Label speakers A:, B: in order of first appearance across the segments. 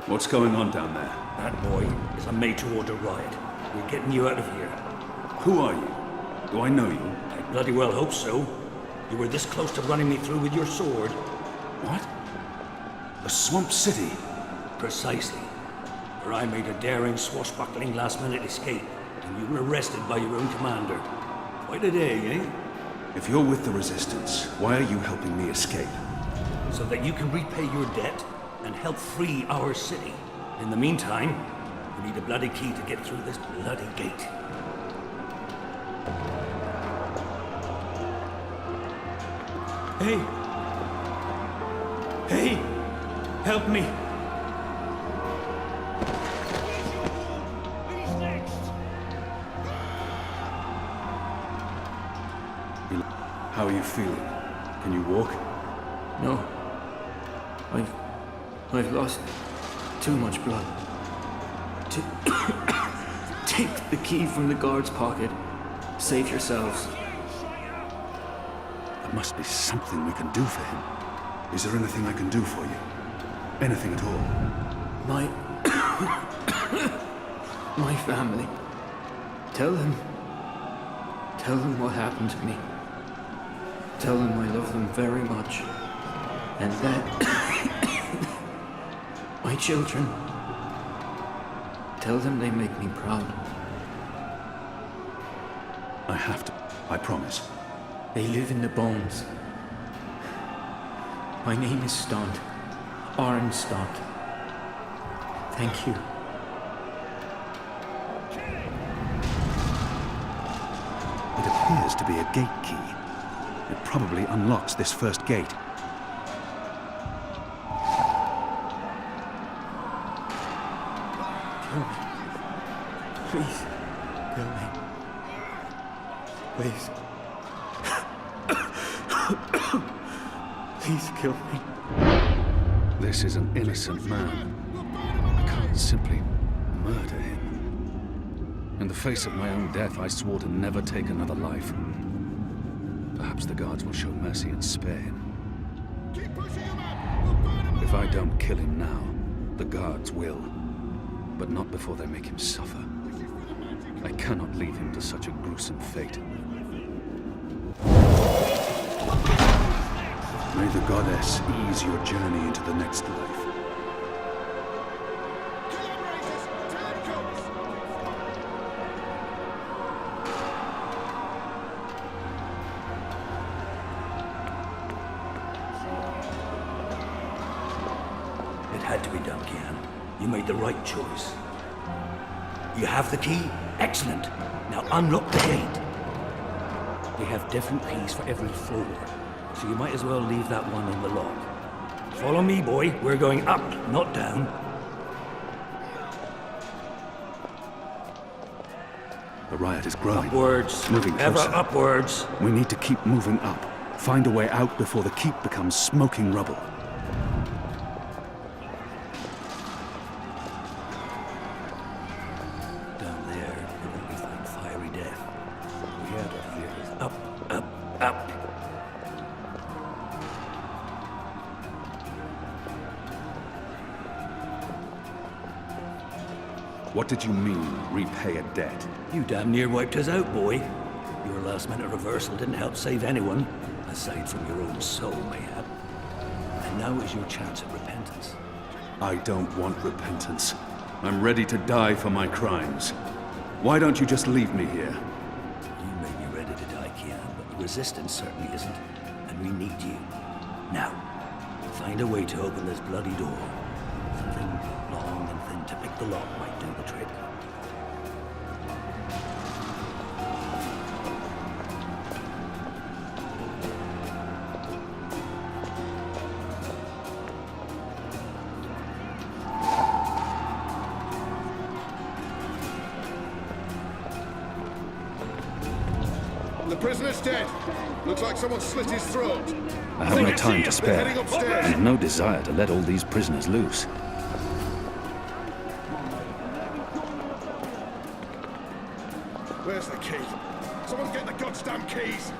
A: What's going on down there?
B: That boy is a made-to-order riot. We're getting you out of here.
A: Who are you? Do I know you?
B: I bloody well hope so. You were this close to running me through with your sword.
A: What? A swamp city?
B: Precisely. Where I made a daring, swashbuckling last-minute escape, and you were arrested by your own commander. Quite a day, eh?
A: If you're with the Resistance, why are you helping me escape?
B: So that you can repay your debt and help free our city. In the meantime, we need a bloody key to get through this bloody gate. Hey! Hey! Help me!
A: How are you feeling? Can you walk?
C: No. I've lost too much blood. Take the key from the guard's pocket. Save yourselves.
A: There must be something we can do for him. Is there anything I can do for you? Anything at all?
C: My family. Tell them what happened to me. Tell them I love them very much. And that my children. Tell them they make me proud.
A: I have to. I promise.
C: They live in the bones. My name is Stott. Arn Stott. Thank you.
A: It appears to be a gate key. It probably unlocks this first gate.
C: Kill me. Please. Kill me. Please. Please kill me.
A: This is an innocent man. I can't simply murder him. In the face of my own death, I swore to never take another life. Perhaps the guards will show mercy and spare him. If I don't kill him now, the guards will. But not before they make him suffer. I cannot leave him to such a gruesome fate. May the goddess ease your journey into the next life.
B: It had to be done, Kian. You made the right choice. You have the key? Excellent. Now unlock the gate. They have different keys for every floor, so you might as well leave that one in the lock. Follow me, boy. We're going up, not down.
A: The riot is growing.
B: Upwards.
A: Moving
B: Ever
A: closer.
B: upwards.
A: We need to keep moving up. Find a way out before the keep becomes smoking rubble.
B: Down there, you'll only find fiery death. We out of here is up, up, up.
A: What did you mean, repay a debt?
B: You damn near wiped us out, boy. Your last-minute reversal didn't help save anyone, aside from your own soul, mayhap. And now is your chance at repentance.
A: I don't want repentance. I'm ready to die for my crimes. Why don't you just leave me here?
B: You may be ready to die, Kian, but the Resistance certainly isn't, and we need you. Now, find a way to open this bloody door. Something long and thin to pick the lock might do the trick.
D: The prisoner's dead. Looks like someone slit his throat.
A: I have no time to
D: They're
A: spare,
D: heading upstairs.
A: and no desire to let all these prisoners loose.
D: Where's the key? Someone get the goddamn keys.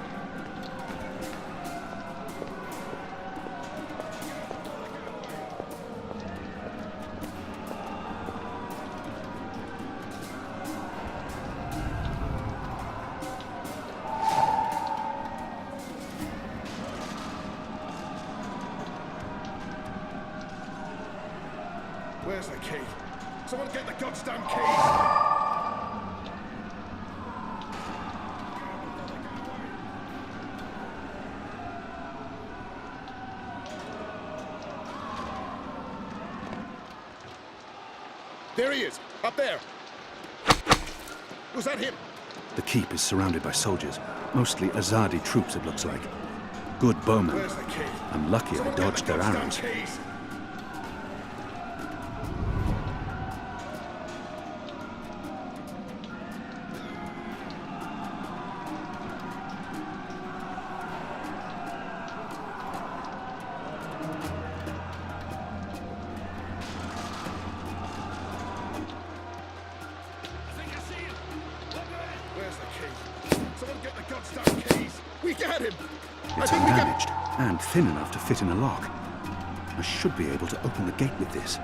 D: Where's the key? Someone get the goddamn keys! There he is, up there. Was that him?
A: The keep is surrounded by soldiers, mostly Azadi troops, it looks like. Good bowmen.
D: Where's the key?
A: I'm lucky I dodged their arrows.
D: Keys. Where's the key? Someone get the goddamn keys. We got him.
A: It's undamaged and thin enough to fit in a lock. I should be able to open the gate with this.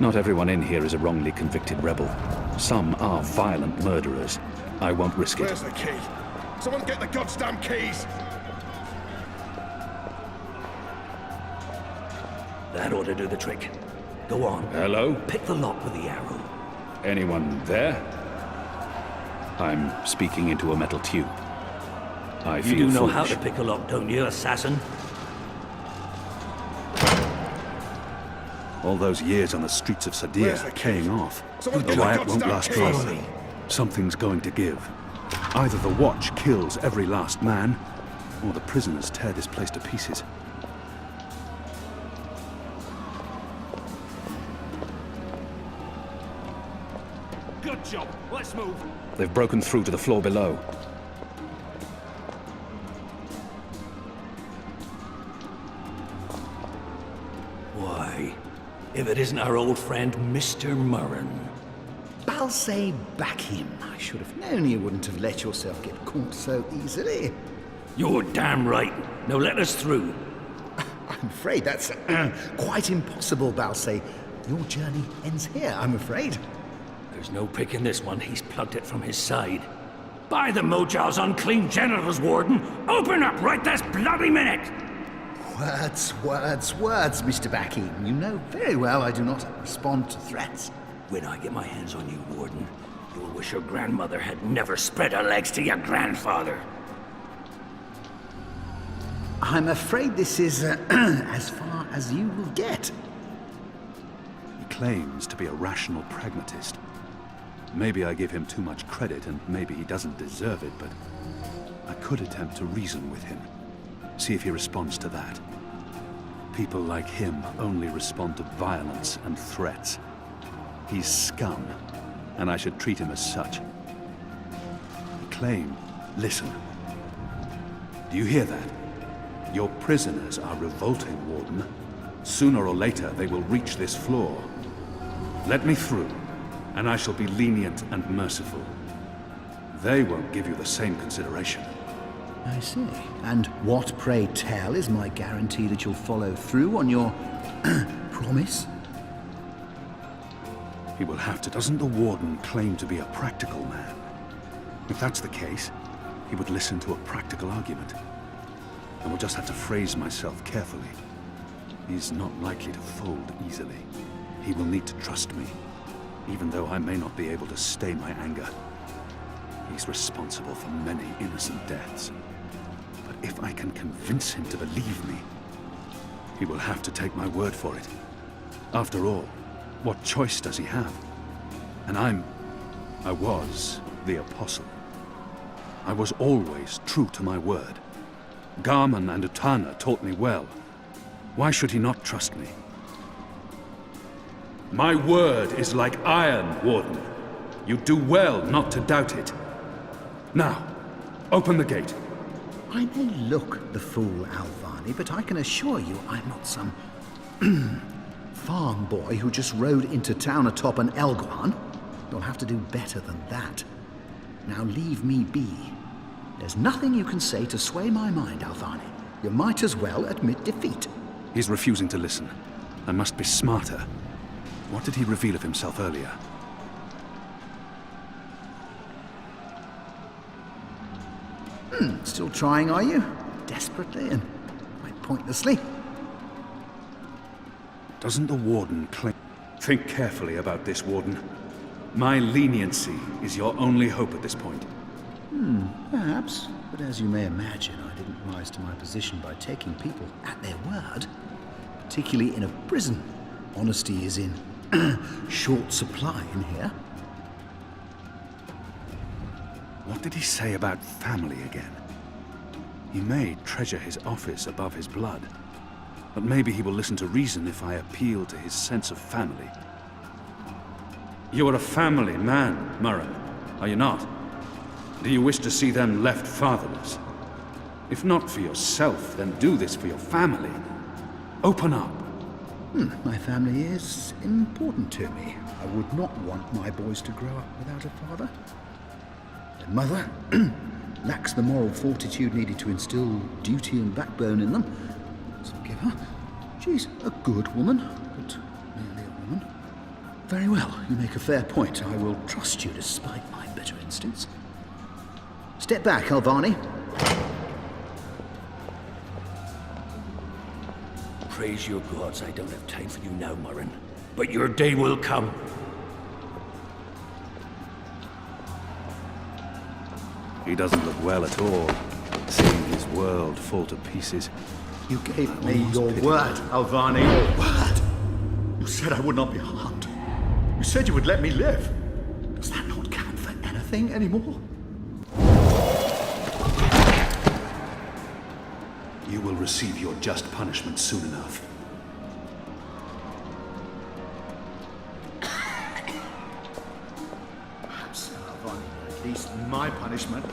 A: Not everyone in here is a wrongly convicted rebel. Some are violent murderers. I won't risk it.
D: Where's the key? Someone get the goddamn keys.
B: That ought to do the trick. Go on.
A: Hello?
B: Pick the lock with the arrow.
A: Anyone there? I'm speaking into a metal tube. I
B: You
A: feel
B: do know
A: foolish.
B: how to pick a lock, don't you, assassin?
A: All those years on the streets of Sadir
D: Where's the
A: are
D: key?
A: paying off.
D: Someone
A: The
D: get
A: riot
D: the
A: won't
D: goddamn
A: last
D: keys.
A: forever.
B: Follow me.
A: Something's going to give. Either the Watch kills every last man, or the prisoners tear this place to pieces.
E: Good job. Let's move.
A: They've broken through to the floor below.
B: Why, if it isn't our old friend, Mr. Murren.
F: Balsay, back him. I should have known you wouldn't have let yourself get caught so easily.
B: You're damn right. Now let us through.
F: I'm afraid that's quite impossible, Balsay. Your journey ends here, I'm afraid.
B: There's no picking this one. He's plugged it from his side. By the Mojal's unclean genitals, Warden! Open up right this bloody minute!
F: Words, Mr. Bakim. You know very well I do not respond to threats.
B: When I get my hands on you, Warden, you'll wish your grandmother had never spread her legs to your grandfather.
F: I'm afraid this is as far as you will get.
A: He claims to be a rational pragmatist. Maybe I give him too much credit, and maybe he doesn't deserve it, but I could attempt to reason with him. See if he responds to that. People like him only respond to violence and threats. He's scum, and I should treat him as such. He claimed, listen. Do you hear that? Your prisoners are revolting, Warden. Sooner or later, they will reach this floor. Let me through, and I shall be lenient and merciful. They won't give you the same consideration.
F: I see. And what, pray tell, is my guarantee that you'll follow through on your promise?
A: He will have to. Doesn't the Warden claim to be a practical man? If that's the case, he would listen to a practical argument. I will just have to phrase myself carefully. He's not likely to fold easily. He will need to trust me, even though I may not be able to stay my anger. He's responsible for many innocent deaths. But if I can convince him to believe me, he will have to take my word for it. After all, what choice does he have? And I was the apostle. I was always true to my word. Garman and Utana taught me well. Why should he not trust me? My word is like iron, Warden. You do well not to doubt it. Now, open the gate.
F: I may look the fool, Alvani, but I can assure you I'm not some farm boy who just rode into town atop an Elguan. You'll have to do better than that. Now leave me be. There's nothing you can say to sway my mind, Alvani. You might as well admit defeat.
A: He's refusing to listen. I must be smarter. What did he reveal of himself earlier?
F: Still trying, are you? Desperately and quite pointlessly.
A: Doesn't the Warden claim... Think carefully about this, Warden. My leniency is your only hope at this point.
F: Perhaps. But as you may imagine, I didn't rise to my position by taking people at their word. Particularly in a prison. Honesty is in short supply in here.
A: What did he say about family again? He may treasure his office above his blood, but maybe he will listen to reason if I appeal to his sense of family. You are a family man, Murren, are you not? Do you wish to see them left fatherless? If not for yourself, then do this for your family. Open up.
F: My family is important to me. I would not want my boys to grow up without a father. Their mother lacks the moral fortitude needed to instill duty and backbone in them. So forgive her. She's a good woman, but merely a woman. Very well, you make a fair point. I will trust you despite my bitter instincts. Step back, Alvani.
B: Praise your gods, I don't have time for you now, Murren. But your day will come.
A: He doesn't look well at all, seeing his world fall to pieces.
F: You gave me your word, Alvani. Your word. You said I would not be harmed. You said you would let me live. Does that not count for anything anymore?
A: You will receive your just punishment soon enough.
F: Perhaps, Alvani, at least my punishment.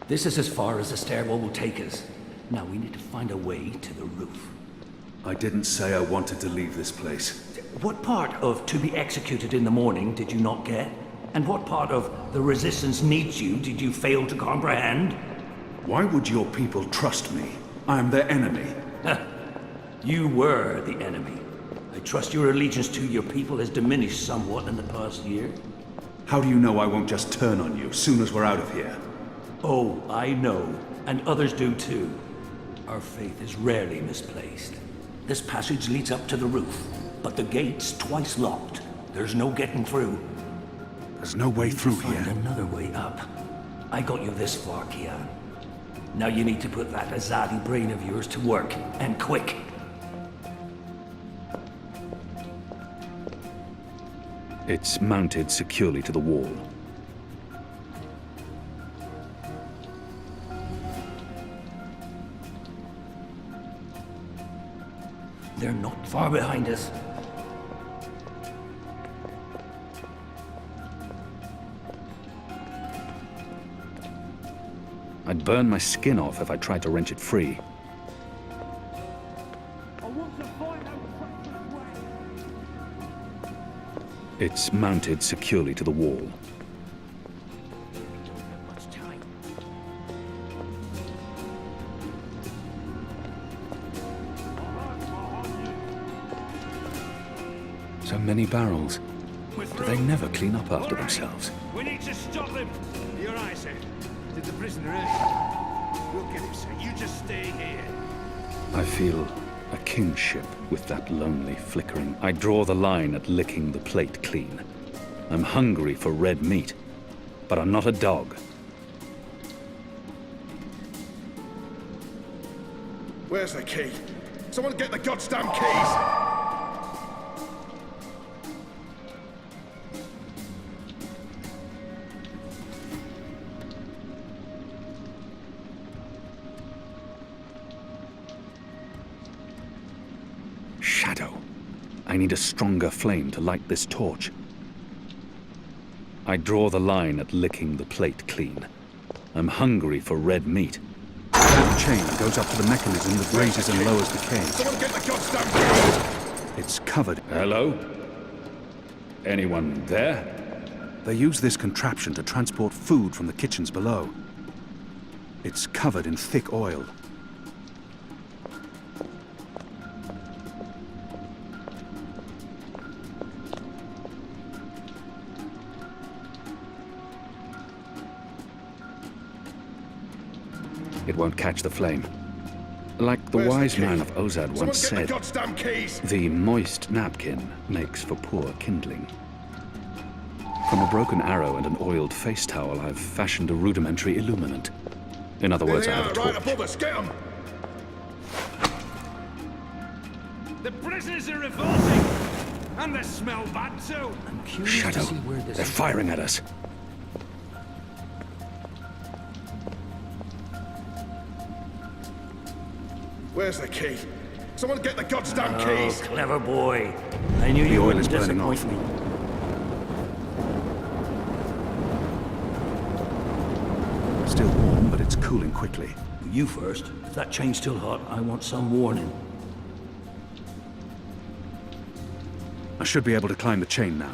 B: This is as far as the stairwell will take us. Now we need to find a way to the roof.
A: I didn't say I wanted to leave this place.
B: What part of to be executed in the morning did you not get? And what part of the resistance needs you did you fail to comprehend?
A: Why would your people trust me? I am their enemy.
B: You were the enemy. I trust your allegiance to your people has diminished somewhat in the past year.
A: How do you know I won't just turn on you soon as we're out of here?
B: Oh, I know. And others do too. Our faith is rarely misplaced. This passage leads up to the roof, but the gate's twice locked. There's no getting through.
A: There's no way through
B: Find
A: here.
B: another way up. I got you this far, Kian. Now you need to put that Azadi brain of yours to work, and quick.
A: It's mounted securely to the wall.
B: They're not far behind us.
A: I'd burn my skin off if I tried to wrench it free. It's mounted securely to the wall.
B: Much time.
A: So many barrels. Do they never clean up after themselves?
E: We need to stop them. Your eyes, sir. Did the prisoner hurt you? We'll get him, sir. You just stay here.
A: I feel a kinship with that lonely flickering. I draw the line at licking the plate clean. I'm hungry for red meat, but I'm not a dog.
D: Where's the key? Someone get the goddamn keys!
A: Shadow. I need a stronger flame to light this torch. I draw the line at licking the plate clean. I'm hungry for red meat. The chain goes up to the mechanism that raises and lowers the cage.
D: Someone get the goddamn keys!
A: It's covered. Hello? Anyone there? They use this contraption to transport food from the kitchens below. It's covered in thick oil. it won't catch the flame. Like the
D: Where's the
A: wise
D: key?
A: man of Ozad
D: Someone
A: once
D: get
A: said,
D: the goddamn keys!
A: the moist napkin makes for poor kindling. From a broken arrow and an oiled face towel, I've fashioned a rudimentary illuminant. In other
D: There
A: words,
D: they
A: I have a
D: are,
A: torch.
D: right above us. Get 'em!
E: The prisoners are revolting! And they smell bad too!
B: I'm curious
A: Shadow,
B: to see where this
A: they're firing at us.
D: Where's the key? Someone get the goddamn
B: Oh,
D: keys!
B: clever boy. I knew
A: The
B: you
A: oil
B: wouldn't
A: is burning
B: disappoint
A: off.
B: me.
A: Still warm, but it's cooling quickly.
B: You first. If that chain's still hot, I want some warning.
A: I should be able to climb the chain now.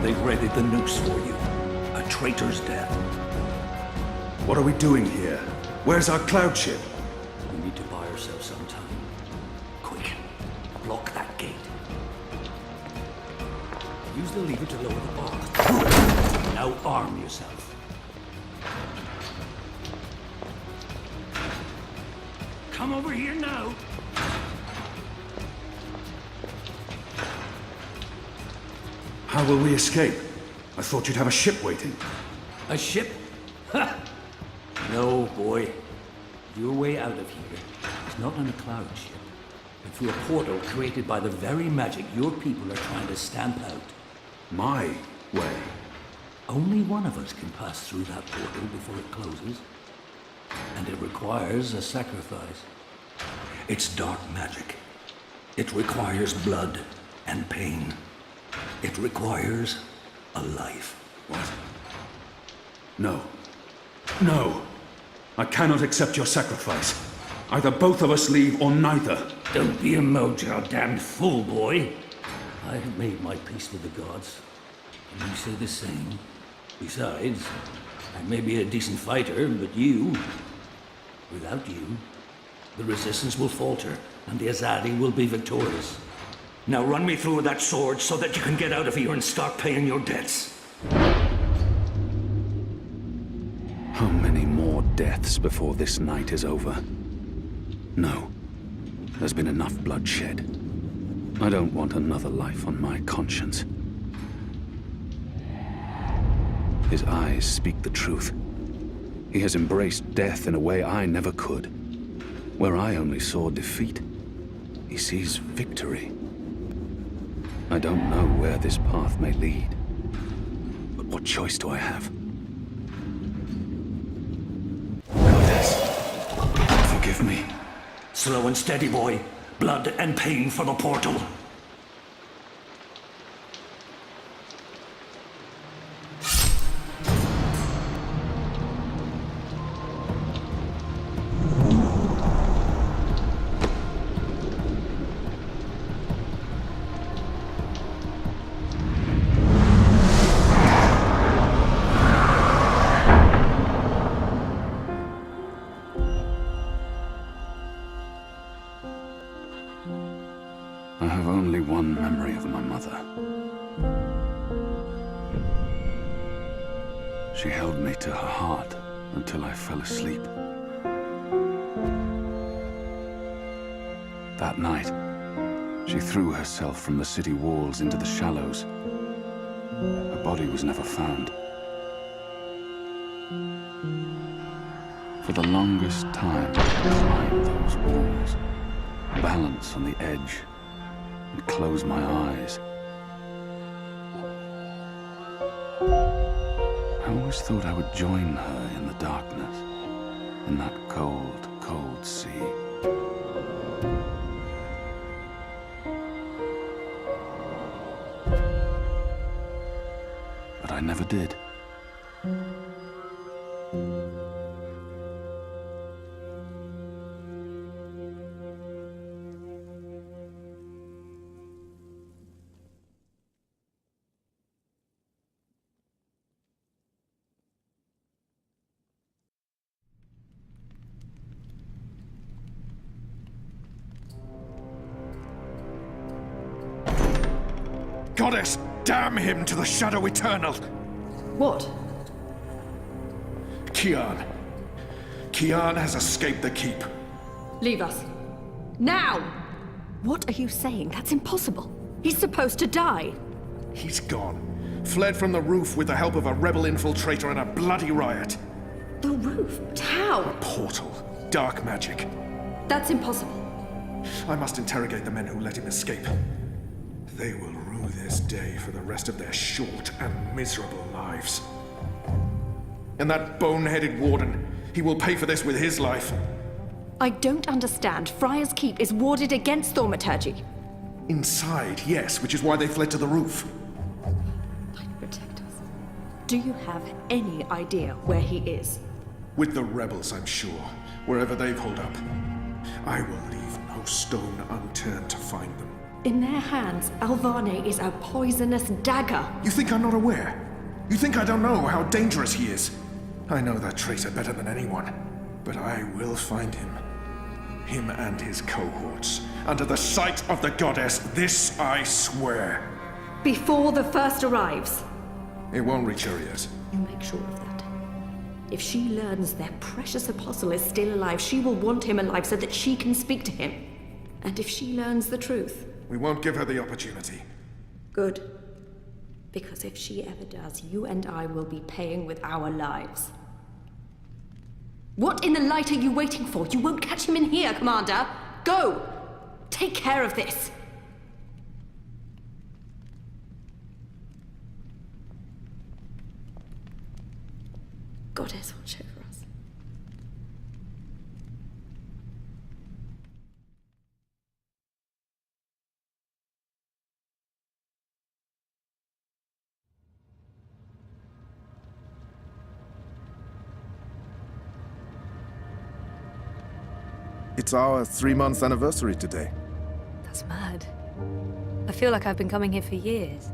B: They've readied the noose for you. A traitor's death.
G: What are we doing here? Where's our cloud ship?
B: We need to buy ourselves some time. Quick, block that gate. Use the lever to lower the bar. Now arm yourself. Come over here now.
G: How will we escape? I thought you'd have a ship waiting.
B: A ship? Ha! No, boy. Your way out of here is not on a cloud ship, but through a portal created by the very magic your people are trying to stamp out.
G: My way.
B: Only one of us can pass through that portal before it closes. And it requires a sacrifice. It's dark magic. It requires blood and pain. It requires a life.
G: What? No. No! I cannot accept your sacrifice. Either both of us leave or neither.
B: Don't be a damned fool, boy. I have made my peace with the gods. And you say the same. Besides, I may be a decent fighter, but without you, the resistance will falter, and the Azadi will be victorious. Now run me through with that sword so that you can get out of here and start paying your debts.
A: How many more deaths before this night is over? No. There's been enough bloodshed. I don't want another life on my conscience. His eyes speak the truth. He has embraced death in a way I never could. Where I only saw defeat, he sees victory. I don't know where this path may lead, but what choice do I have? Goddess, forgive me.
B: Slow and steady, boy. Blood and pain for the portal.
A: I have only one memory of my mother. She held me to her heart until I fell asleep. That night, she threw herself from the city walls into the shallows. Her body was never found. For the longest time, I climbed those walls, balance on the edge, and close my eyes. I always thought I would join her in the darkness, in that cold, cold sea. But I never did.
D: goddess! Damn him to the Shadow Eternal!
H: What?
D: Kian. Kian has escaped the keep.
H: Leave us. Now! What are you saying? That's impossible. He's supposed to die.
D: He's gone. Fled from the roof with the help of a rebel infiltrator and a bloody riot.
H: The roof? But how?
D: A portal. Dark magic.
H: That's impossible.
D: I must interrogate the men who let him escape. They will rue this day for the rest of their short and miserable lives. And that boneheaded warden, he will pay for this with his life.
H: I don't understand. Friar's Keep is warded against thaumaturgy.
D: Inside, yes, which is why they fled to the roof.
H: Might protect us. Do you have any idea where he is?
D: With the rebels, I'm sure. Wherever they've holed up. I will leave no stone unturned to find them.
H: In their hands, Alvane is a poisonous dagger.
D: You think I'm not aware? You think I don't know how dangerous he is? I know that traitor better than anyone. But I will find him. Him and his cohorts. Under the sight of the goddess, this I swear.
H: Before the first arrives.
D: It won't reach her ears.
H: You make sure of that. If she learns their precious apostle is still alive, she will want him alive so that she can speak to him. And if she learns the truth...
D: We won't give her the opportunity.
H: Good. Because if she ever does, you and I will be paying with our lives. What in the light are you waiting for? You won't catch him in here, Commander. Go! Take care of this. Goddess, watch over us.
I: It's our 3-month anniversary today.
J: That's mad. I feel like I've been coming here for years.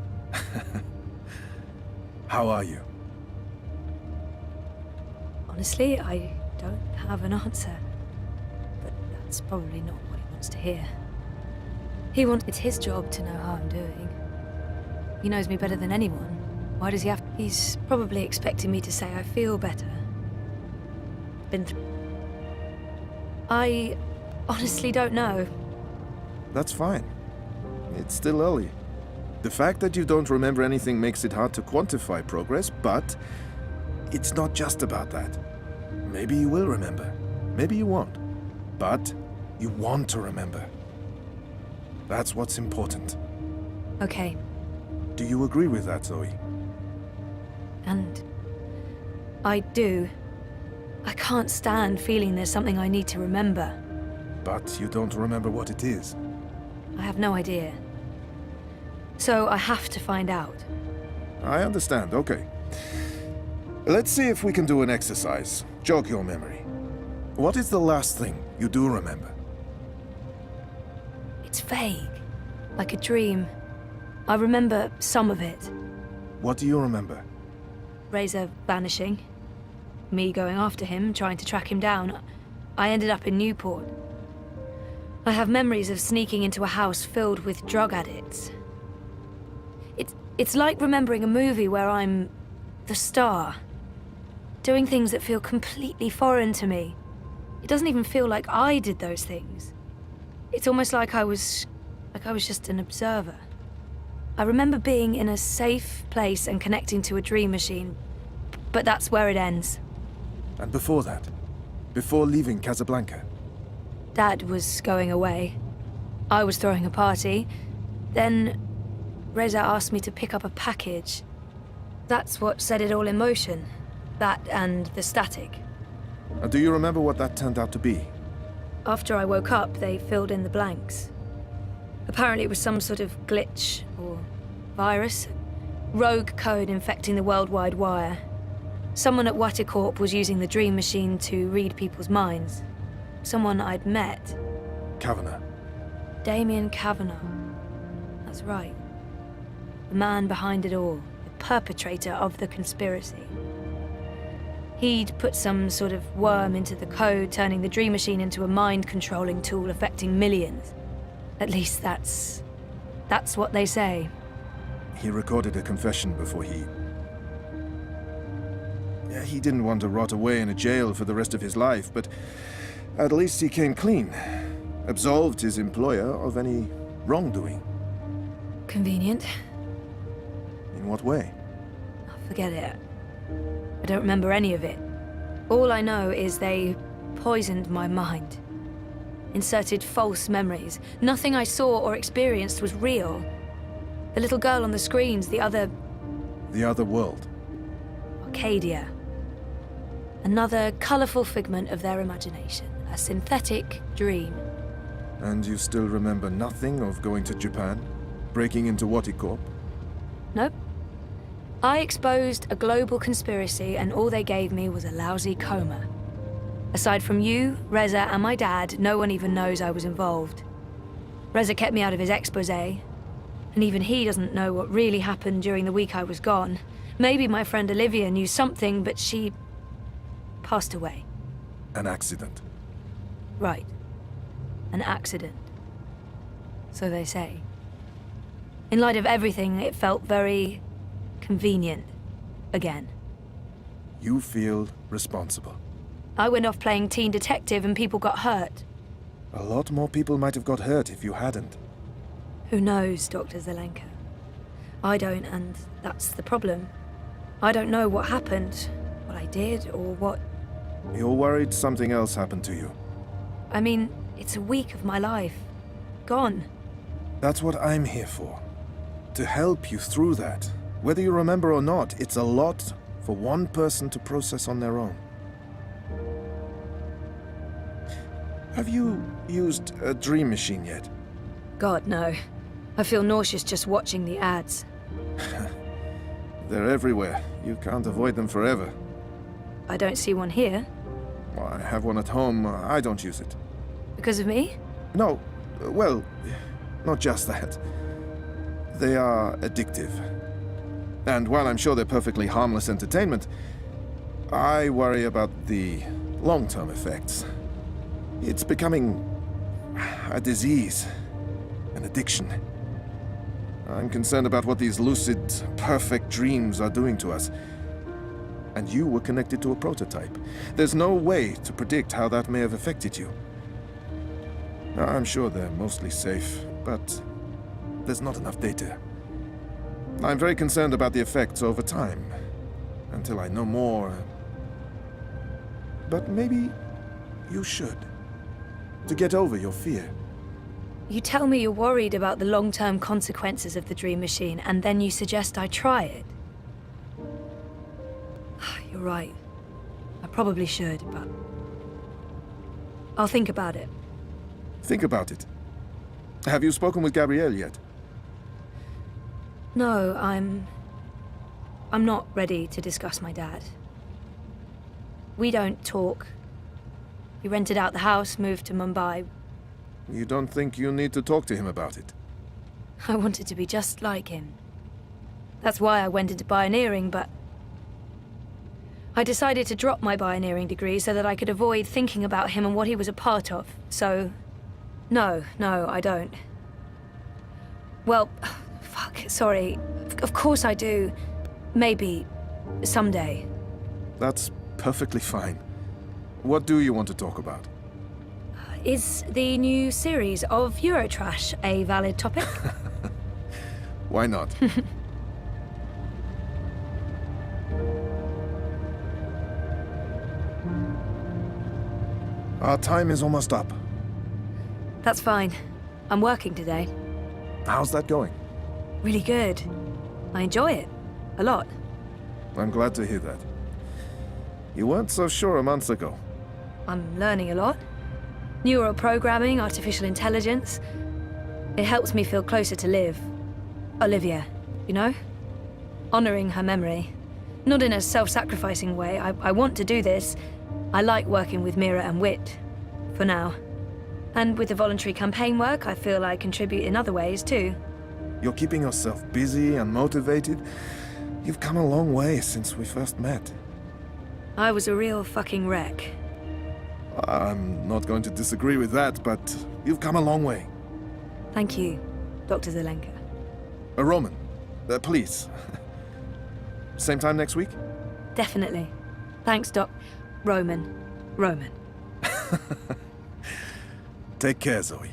I: How are you?
J: Honestly, I don't have an answer. But that's probably not what he wants to hear. It's his job to know how I'm doing. He knows me better than anyone. Why does he have... He's probably expecting me to say I feel better. I honestly don't know.
I: That's fine. It's still early. The fact that you don't remember anything makes it hard to quantify progress, but it's not just about that. Maybe you will remember. Maybe you won't. But you want to remember. That's what's important.
J: Okay.
I: Do you agree with that, Zoe?
J: And I do. I can't stand feeling there's something I need to remember.
I: But you don't remember what it is.
J: I have no idea. So I have to find out.
I: I understand, okay. Let's see if we can do an exercise. Jog your memory. What is the last thing you do remember?
J: It's vague. Like a dream. I remember some of it.
I: What do you remember?
J: Razor vanishing. Me going after him, trying to track him down. I ended up in Newport. I have memories of sneaking into a house filled with drug addicts. It's like remembering a movie where I'm the star. Doing things that feel completely foreign to me. It doesn't even feel like I did those things. It's almost like I was just an observer. I remember being in a safe place and connecting to a dream machine, but that's where it ends.
I: And before that? Before leaving Casablanca?
J: Dad was going away. I was throwing a party. Then Reza asked me to pick up a package. That's what set it all in motion. That and the static.
I: Do you remember what that turned out to be?
J: After I woke up, they filled in the blanks. Apparently it was some sort of glitch or virus. Rogue code infecting the worldwide wire. Someone at Waticorp was using the dream machine to read people's minds. Someone I'd met.
I: Kavanagh.
J: Damien Kavanagh. That's right. The man behind it all. The perpetrator of the conspiracy. He'd put some sort of worm into the code, turning the dream machine into a mind-controlling tool affecting millions. At least that's what they say.
I: He recorded a confession before he... Yeah, he didn't want to rot away in a jail for the rest of his life, but at least he came clean. Absolved his employer of any wrongdoing.
J: Convenient.
I: In what way?
J: Forget it. I don't remember any of it. All I know is they poisoned my mind. Inserted false memories. Nothing I saw or experienced was real. The little girl on the screens, the other...
I: The other world.
J: Arcadia. Another colorful figment of their imagination. A synthetic dream.
I: And you still remember nothing of going to Japan? Breaking into Waticorp?
J: Nope. I exposed a global conspiracy and all they gave me was a lousy coma. Aside from you, Reza, and my dad, no one even knows I was involved. Reza kept me out of his exposé, and even he doesn't know what really happened during the week I was gone. Maybe my friend Olivia knew something, but she... passed away.
I: An accident.
J: Right. An accident. So they say. In light of everything, it felt very... convenient. Again.
I: You feel responsible.
J: I went off playing teen detective and people got hurt.
I: A lot more people might have got hurt if you hadn't.
J: Who knows, Dr. Zelenka? I don't, and that's the problem. I don't know what happened, what I did, or what...
I: You're worried something else happened to you.
J: I mean, it's a week of my life. Gone.
I: That's what I'm here for. To help you through that. Whether you remember or not, it's a lot for one person to process on their own. Have you used a dream machine yet?
J: God, no. I feel nauseous just watching the ads.
I: They're everywhere. You can't avoid them forever.
J: I don't see one here.
I: Well, I have one at home. I don't use it.
J: Because of me?
I: No. Well, not just that. They are addictive. And while I'm sure they're perfectly harmless entertainment, I worry about the long-term effects. It's becoming a disease, an addiction. I'm concerned about what these lucid, perfect dreams are doing to us. And you were connected to a prototype. There's no way to predict how that may have affected you. I'm sure they're mostly safe, but there's not enough data. I'm very concerned about the effects over time, until I know more. But maybe you should, to get over your fear.
J: You tell me you're worried about the long-term consequences of the dream machine, and then you suggest I try it. You're right. I probably should, but... I'll think about it.
I: Think about it. Have you spoken with Gabrielle yet?
J: No, I'm not ready to discuss my dad. We don't talk. He rented out the house, moved to Mumbai.
I: You don't think you need to talk to him about it?
J: I wanted to be just like him. That's why I went into pioneering, but... I decided to drop my pioneering degree so that I could avoid thinking about him and what he was a part of. So... No, I don't. Well, fuck, sorry. Of course I do. Maybe. Someday.
I: That's perfectly fine. What do you want to talk about?
J: Is the new series of Eurotrash a valid topic?
I: Why not? Our time is almost up.
J: That's fine. I'm working today.
I: How's that going?
J: Really good. I enjoy it. A lot.
I: I'm glad to hear that. You weren't so sure a month ago.
J: I'm learning a lot. Neural programming, artificial intelligence. It helps me feel closer to Liv. Olivia, you know? Honoring her memory. Not in a self-sacrificing way. I want to do this. I like working with Mira and Wit. For now. And with the voluntary campaign work, I feel I contribute in other ways, too.
I: You're keeping yourself busy and motivated. You've come a long way since we first met.
J: I was a real fucking wreck.
I: I'm not going to disagree with that, but you've come a long way.
J: Thank you, Dr. Zelenka.
I: A Roman, Please. Same time next week?
J: Definitely. Thanks, Doc. Roman.
I: Take care, Zoe.